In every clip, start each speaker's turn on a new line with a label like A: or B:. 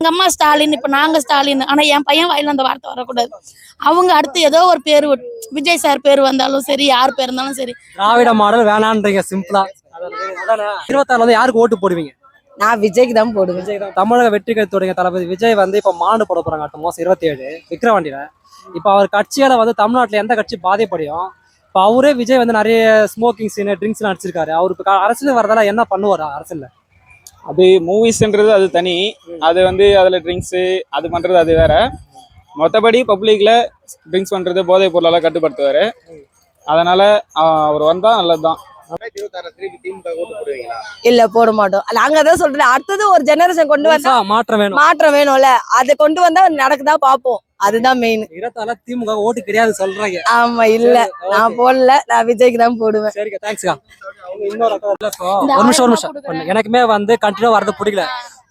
A: எங்க அம்மா ஸ்டாலின், இப்ப நாங்க ஸ்டாலின். ஆனா என் பையன் வாயில அந்த வார்த்தை வரக்கூடாது. அவங்க அடுத்து ஏதோ ஒரு பேரு, விஜய் சார் பேர் வந்தாலும் சரி, யார் பேர் இருந்தாலும் சரி.
B: திராவிட மாடல் வேணான்றீங்க சிம்பிளா. 26 யாருக்கு ஓட்டு போடுவீங்க?
C: நான் விஜய்க்கு தான் போடுவேன்.
B: விஜய் தான். தமிழக வெற்றி கழகத்துடைய தளபதி விஜய் இப்ப மாநாடு போட போறாங்க அடுத்த மாசம் 27 விக்கிரவாண்டியில. இப்ப அவர் கட்சியால தமிழ்நாட்டுல எந்த கட்சி பாதிப்படையும்? இப்ப அவரே விஜய் நிறைய ஸ்மோக்கிங் சீன், ட்ரிங்க்ஸ் எல்லாம் அடிச்சிருக்காரு. அவரு இப்ப அரசியல் வரதால என்ன பண்ணுவாரா அரசியல்ல?
D: அது மூவிஸ்ன்றது அது தனி. அது அதுல ட்ரிங்க்ஸு அது பண்றது அது வேற. மொத்தபடி பப்ளிக்ல ட்ரிங்க்ஸ் பண்றது, போதைப் பொருளெல்லாம் கட்டுப்படுத்துவாரு. அதனால அவர் வந்தா நல்லதுதான்.
C: இல்ல போட மாட்டோம். நாங்க அதான் சொல்றேன், அடுத்தது ஒரு ஜெனரேஷன் கொண்டு வந்தா மாற்றம் வேணும்ல. அதை கொண்டு வந்தா நடக்குதா பாப்போம். அதுதான் மெயின்.
B: திமுக ஓட்டு கிடையாது சொல்றாங்க.
C: ஆமா, இல்ல நான் போடல. நான் விஜய்க்கு தான் போடுவேன்.
B: சரிங்க, தேங்க்ஸ்க்கா. ஒரு நிமிஷம். எனக்குமே கண்டினியூ வரது பிடிக்கல.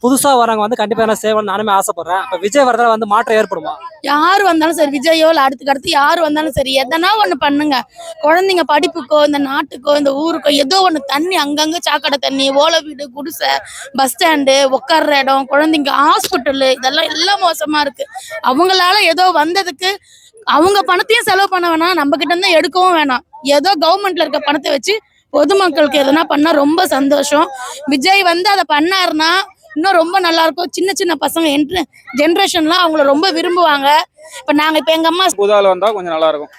B: புதுசா வரவங்க கண்டிப்பா என்ன செய்வான்னு நானுமே ஆசைப்படுறேன். இப்ப விஜய் வரதால மாற்றம் ஏற்படுமா?
A: யாரு வந்தாலும் சரி, விஜயோ இல்ல அடுத்து யாரு வந்தாலும் சரி, எதனா ஒண்ணு பண்ணுங்க. குழந்தைங்க படிப்புக்கோ, இந்த நாட்டுக்கோ, இந்த ஊருக்கோ ஏதோ ஒண்ணு. தண்ணி அங்கங்க சாக்கடை தண்ணி, ஓலை வீடு, குடிசை, பஸ் ஸ்டாண்டு, உட்கார்ற இடம், குழந்தைங்க ஹாஸ்பிட்டலு, இதெல்லாம் எல்லாம் மோசமா இருக்கு. அவங்களால ஏதோ வந்ததுக்கு அவங்க பணத்தையும் செலவு பண்ண வேணாம், நம்ம கிட்ட இருந்தா எடுக்கவும் வேணாம். ஏதோ கவர்மெண்ட்ல இருக்க பணத்தை வச்சு பொதுமக்களுக்கு எதனா பண்ணா ரொம்ப சந்தோஷம். விஜய் அதை பண்ணாருன்னா இன்னும் ரொம்ப நல்லா இருக்கும். சின்ன சின்ன பசங்க ஜென்ரேஷன்லாம் அவங்கள ரொம்ப விரும்புவாங்க. இப்ப நாங்க எங்க அம்மா
D: புதால வந்தா கொஞ்சம் நல்லா இருக்கும்.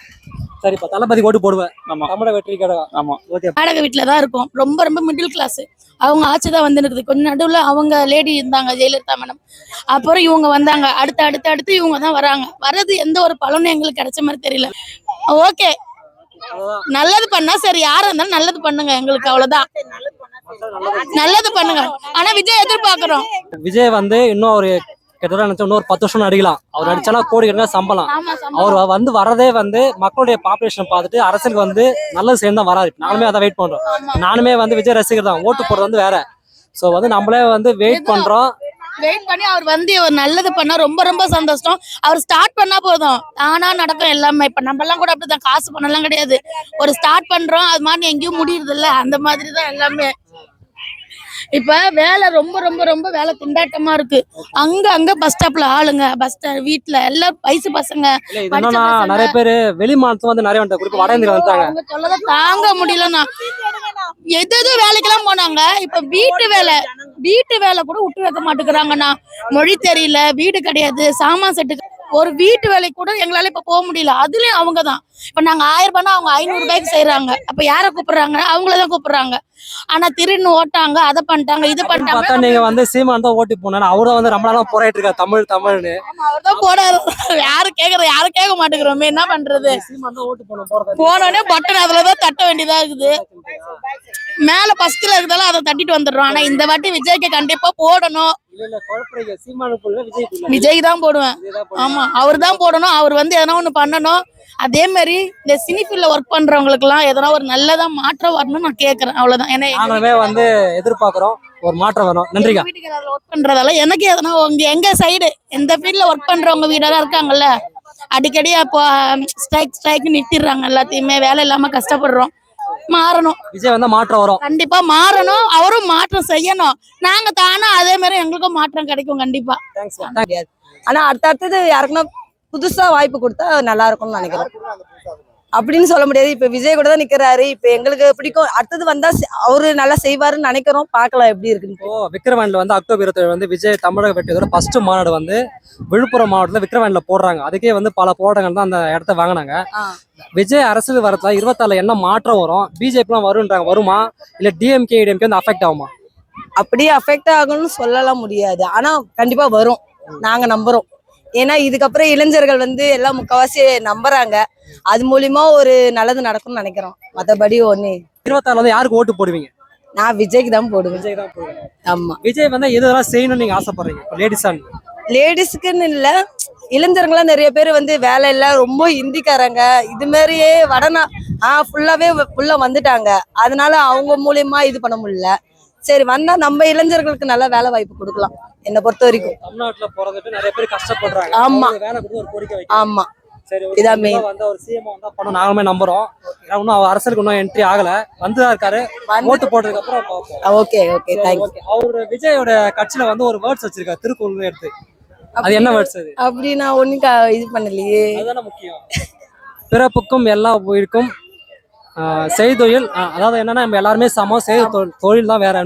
B: சரி, இப்ப தளபதி ஓட்டு போடுவேன். தமிழக வெற்றி கழகம்.
D: ஆமா,
A: வாடகை வீட்டுலதான் இருக்கும். ரொம்ப ரொம்ப மிடில் கிளாஸ். அவங்க ஆட்சிதான் இருக்குது. கொஞ்சம் நடுவுல அவங்க லேடி இருந்தாங்க, ஜெயலலிதா மேடம். அப்புறம் இவங்க வந்தாங்க. அடுத்து இவங்க தான் வராங்க. வர்றது எந்த ஒரு பலனும் எங்களுக்கு கிடைச்ச மாதிரி தெரியல. ஓகே, நல்லது பண்ணா சரி, யாரா இருந்தாலும் நல்லது பண்ணுங்க. எங்களுக்கு அவ்வளவுதான், நல்லது பண்ணுங்க. ஆனா விஜய் எதிர்பார்க்கிறோம்.
B: விஜய் இன்னும் ஒரு கிட்டத்தட்ட இன்னொரு 10 வருஷம் நடிக்கலாம். அவர் நடிச்சாலும் கோடிக்கணக்கில் சம்பளம். அவர் வரதே மக்களுடைய பாப்புலேஷன் பார்த்துட்டு அரசியலுக்கு நல்லது சேர்ந்து தான் வராது. நானுமே அதை வெயிட் பண்றோம். நானுமே விஜய் ரசிகர் தான். ஓட்டு போடுறது வேற. ஸோ நம்மளே வெயிட் பண்றோம்.
A: வெயிட் பண்ணி அவர் ஒரு நல்லது பண்ணா ரொம்ப ரொம்ப சந்தோஷம். அவர் ஸ்டார்ட் பண்ணா போதும், தானா நடக்கும் எல்லாமே. இப்ப நம்ம எல்லாம் கூட அப்படிதான், காசு பண்ணலாம் கிடையாது. ஒரு ஸ்டார்ட் பண்றோம், அது மாதிரி எங்கேயும் முடியுறது இல்ல. அந்த மாதிரி தான் எல்லாமே. இப்ப வேலை ரொம்ப ரொம்ப ரொம்ப வேலை திண்டாட்டமா இருக்கு. அங்க பஸ் ஸ்டாப்ல ஆளுங்க, பஸ் ஸ்டாண்ட் வீட்டுல எல்லாம் வயசு பசங்க.
B: நிறைய பேரு வெளி மாநிலத்துல நிறைய வட இந்தியா வந்தாங்க.
A: தாங்க முடியலன்னா எதோ வேலைக்கெல்லாம் போனாங்க. இப்ப வீட்டு வேலை கூட விட்டு வைக்க மாட்டேங்கிறாங்கண்ணா. மொழி தெரியல, வீடு கிடையாது, சாமான் செட்டு, ஒரு வீட்டு வேலை கூட எங்களால இப்ப போக முடியல. அதுலயும் அவங்கதான். இப்ப நாங்க 1000 ரூபாய்னா அவங்க 500 ரூபாய்க்கு செய்யறாங்க. அப்ப யார கூப்பிடுறாங்க? அவங்களதான் கூப்பிடுறாங்க. ஆனா திருன்னு ஓட்டாங்க, அதை பண்ணிட்டாங்க, இது பண்ணிட்டாங்க.
B: நீங்க சீமான் தான் ஓட்டி போனா அவரும் ரொம்ப நாளா போராடிட்டு இருக்காரு தமிழ்னு.
A: அவர்தான் போறாரு. யாரும் கேட்க மாட்டேங்கிறோமே, என்ன பண்றது? போனோடனே பட்டன் அதுலதான் தட்ட வேண்டியதா இருக்குது. மேல ஃபர்ஸ்ட்ல இருக்குதால அதை தட்டிட்டு வந்துடுறோம். ஆனா இந்த வாட்டி விஜய்க்கு கண்டிப்பா போடணும். விஜய் தான் போடுவேன். ஆமா, அவர் தான் போடணும். அவர் எதனா ஒண்ணு பண்ணணும். அதே மாதிரி இந்த சினிஃபீல்ட்ல ஒர்க் பண்றவங்களுக்கு எல்லாம் எதனா ஒரு நல்லதா மாற்றம் வரணும்னு நான் கேக்குறேன். அவ்வளவுதான்.
B: ஏன்னா எதிர்பார்க்கிறோம் ஒரு மாற்றம் வரும். நன்றிங்க.
A: வீட்டுக்கு ஒர்க் பண்றதால எனக்கு எதனா எங்க சைடு எந்த ஃபீல்ட்ல ஒர்க் பண்றவங்க வீடெல்லாம் இருக்காங்கல்ல, அடிக்கடி அப்போ ஸ்ட்ரைக் நிறுத்திடுறாங்க. எல்லாத்தையுமே வேலை இல்லாம கஷ்டப்படுறோம். மாறணும்.
B: விஜய் மாற்றம் வரும்.
A: கண்டிப்பா மாறணும். அவரும் மாற்றம் செய்யணும். நாங்க தானா அதே மாதிரி எங்களுக்கும் மாற்றம் கிடைக்கும் கண்டிப்பா.
C: ஆனா அடுத்தது யாருக்குன்னா புதுசா வாய்ப்பு கொடுத்தா நல்லா இருக்கும்னு நினைக்கிறேன். அப்படின்னு சொல்ல முடியாது. இப்ப விஜய் கூட தான் நிக்கிறாரு. இப்ப எங்களுக்கு பிடிக்கும். அடுத்தது வந்தா அவரு நல்லா செய்வாருன்னு நினைக்கிறோம். பாக்கலாம் எப்படி இருக்குன்னு.
B: விக்கிரவாண்டில அக்டோபர் 27 விஜய் தமிழக வெற்றியோட ஃபர்ஸ்ட் மாநாடு விழுப்புரம் மாவட்டத்துல விக்கிரவாண்டில போடுறாங்க. அதுக்கே பல போராட்டங்கள் தான் அந்த இடத்த வாங்கினாங்க. விஜய் அரசியல் வரதுல 26 என்ன மாற்றம் வரும்? பிஜேபி எல்லாம் வரும்ன்றாங்க. வருமா இல்ல டிஎம்கே அஃபெக்ட் ஆகுமா?
C: அப்படியே அஃபெக்ட் ஆகும்னு சொல்லலாம் முடியாது. ஆனா கண்டிப்பா வரும், நாங்க நம்புறோம். ஏன்னா இதுக்கப்புறம் இளைஞர்கள் எல்லாம் முக்கால்வாசி நம்புறாங்க. அது மூலியமா ஒரு நல்லது நடக்கும்னு நினைக்கிறோம். மத்தபடி ஒண்ணு
B: 26 யாருக்கு ஓட்டு போடுவீங்க?
C: நான் விஜய்க்கு தான் போடுவேன். ஆமா,
B: விஜய் எதெல்லாம் செய்யணும்னு நீங்க ஆசைப்படுறீங்க?
C: லேடிஸ்க்குன்னு இல்ல, இளைஞர்கள்லாம் நிறைய பேர் வேலை இல்ல, ரொம்ப ஹிந்திக்காரங்க இது மாதிரியே ஃபுல்லா வந்துட்டாங்க. அதனால அவங்க மூலியமா இது பண்ண முடியல. சரி, வந்தா நம்ம இளைஞர்களுக்கு நல்ல வேலை வாய்ப்பு கொடுக்கலாம். என்னை பொறுத்த வரைக்கும்
B: தமிழ்நாட்டுல போறதுக்கு நிறைய பேர் கஷ்டப்படுறாங்க.
C: ஆமா
B: வேலை கொடுத்து ஒரு கோரிக்கை.
C: ஆமா,
B: சரி
C: இதான் main.
B: வந்து அவர் சிஎம் வந்தா பண்ண நாங்களுமே நம்புறோம். ஏன்னா இன்னும் அவர் அரசியலுக்கு இன்னும் என்ட்ரி ஆகல, வந்துதான் இருக்காரு. ஓட்டு போட்டதுக்கு அப்புறம் பார்ப்போம்.
C: Okay okay thanks.
B: ஓகே. அவரு விஜயோட கட்சியில வந்து ஒரு வேர்ட்ஸ் வச்சிருக்காரு திருக்குறள் எடுத்து. அது என்ன வேர்ட்ஸ் அது?
C: அப்படி நான் ஒன்னும் இது பண்ணலையே.
B: அதுதானே முக்கியம். பிறப்புக்கும் எல்லா உயிருக்கும் செய்தொழில், அதாவது என்னன்னா நம்ம எல்லாருமே சமம், செய்த தொழில் தான் வேற.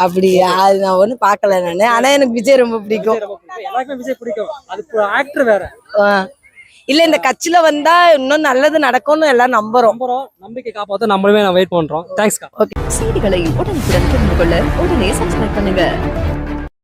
C: அப்படியா? அது நான் ஒன்னும் பார்க்கல நானு. ஆனா எனக்கு விஜய் ரொம்ப பிடிக்கும்.
B: எல்லாருக்குமே விஜய் பிடிக்கும். அதுக்கு ஆக்டர் வேற.
C: இல்ல இந்த கட்சியில வந்தா இன்னும் நல்லது நடக்கும்னு எல்லாம் நம்புறோம்.
B: நம்பிக்கை காப்பாத்த நம்மளுமே வெயிட் பண்றோம். தேங்க்ஸ்க்கா.
E: செய்திகளை உடனுக்குடன் தெரிந்து கொள்ள உடனே சப்ஸ்கிரைப் பண்ணுங்க.